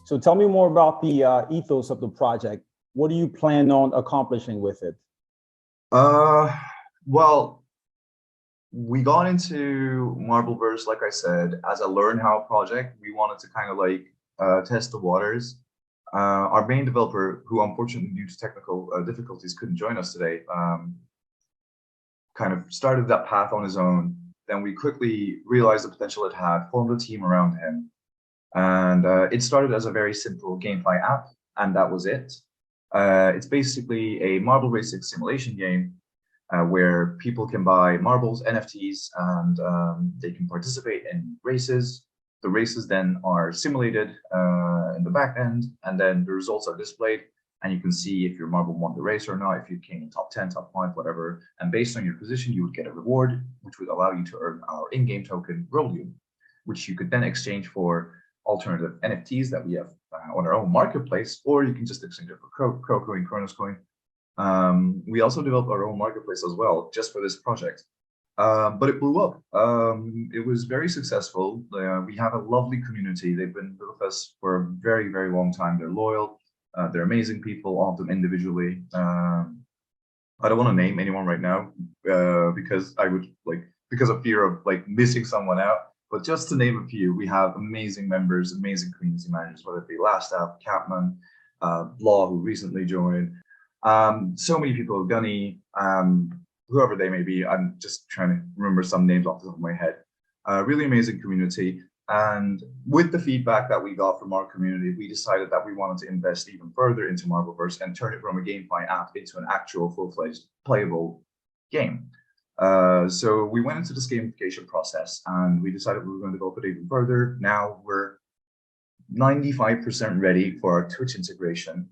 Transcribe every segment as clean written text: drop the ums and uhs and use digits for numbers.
So tell me more about the ethos of the project. What do you plan on accomplishing with it? Well, we got into MarbleVerse, like I said, as a learn how project. We wanted to kind of like test the waters. Our main developer, who unfortunately due to technical difficulties couldn't join us today, kind of started that path on his own. Then we quickly realized the potential it had, formed a team around him. And it started as a very simple GameFi app, and that was it. It's basically a marble racing simulation game where people can buy marbles, NFTs, and they can participate in races. The races then are simulated in the back end, and then the results are displayed, and you can see if your marble won the race or not, if you came in top 10, top 5, whatever. And based on your position, you would get a reward, which would allow you to earn our in-game token, Rollium, which you could then exchange for alternative NFTs that we have on our own marketplace, or you can just exchange it for CronosCoin. We also developed our own marketplace as well, just for this project. But it blew up. It was very successful. We have a lovely community. They've been with us for a very, very long time. They're loyal. They're amazing people, all of them individually. I don't want to name anyone right now because I would because of fear of missing someone out. But just to name a few, we have amazing members, amazing community managers, whether it be Lastap, Capman, Law, who recently joined. So many people, Gunny, whoever they may be. I'm just trying to remember some names off the top of my head. Really amazing community. And with the feedback that we got from our community, we decided that we wanted to invest even further into MarbleVerse and turn it from a GameFi app into an actual full-fledged playable game. So we went into this gamification process and we decided we were going to develop it even further. Now we're 95% ready for our Twitch integration,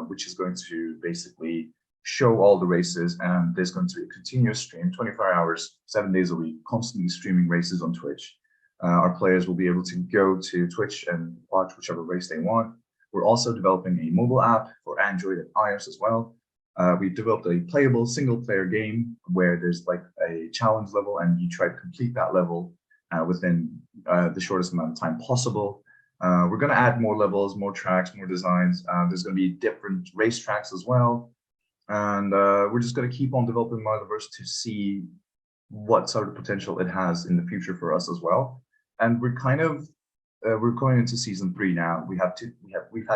which is going to basically show all the races, and there's going to be a continuous stream, 24 hours, 7 days a week, constantly streaming races on Twitch. Our players will be able to go to Twitch and watch whichever race they want. We're also developing a mobile app for Android and iOS as well. We've developed a playable single-player game where there's a challenge level, and you try to complete that level within the shortest amount of time possible. We're going to add more levels, more tracks, more designs. There's going to be different race tracks as well. And we're just going to keep on developing MarbleVerse to see what sort of potential it has in the future for us as well. And we're kind of we're going into season 3 now. We've had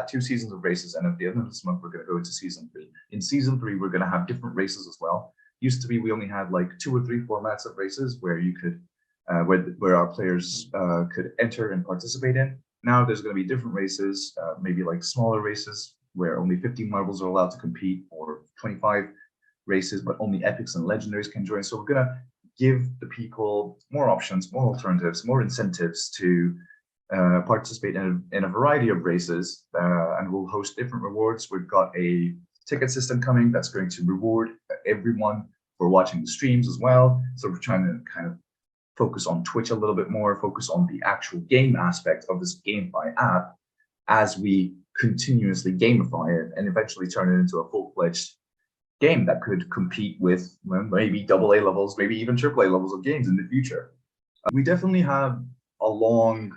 2 seasons of races, and at the end of this month we're going to go into season 3. In season 3, we're going to have different races as well. Used to be we only had 2 or 3 formats of races where you could where our players could enter and participate in. Now there's going to be different races, maybe smaller races where only 15 marbles are allowed to compete, or 25 races, but only epics and legendaries can join. So we're going to give the people more options, more alternatives, more incentives to participate in a variety of races, and we'll host different rewards. We've got a ticket system coming that's going to reward everyone for watching the streams as well. So we're trying to kind of focus on Twitch a little bit more, focus on the actual game aspect of this GameFi app as we continuously gamify it and eventually turn it into a full-fledged game that could compete with maybe AA levels, maybe even AAA levels of games in the future. We definitely have a long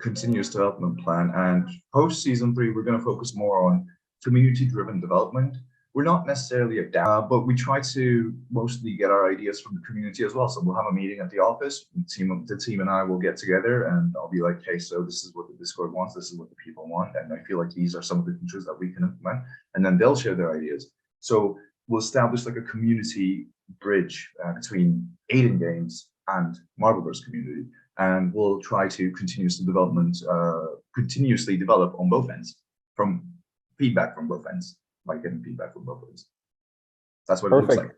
continuous development plan, and post season 3 we're going to focus more on community-driven development. We're not necessarily a DAO, but we try to mostly get our ideas from the community as well. So we'll have a meeting at the office. The team and I will get together, and I'll be like, hey, so this is what the Discord wants, this is what the people want, and I feel like these are some of the features that we can implement, and then they'll share their ideas. So we'll establish a community bridge between Aden Games and MarbleVerse community, and we'll try to continuously develop on both ends, from feedback from both ends. Getting feedback from both ends. That's what it looks like.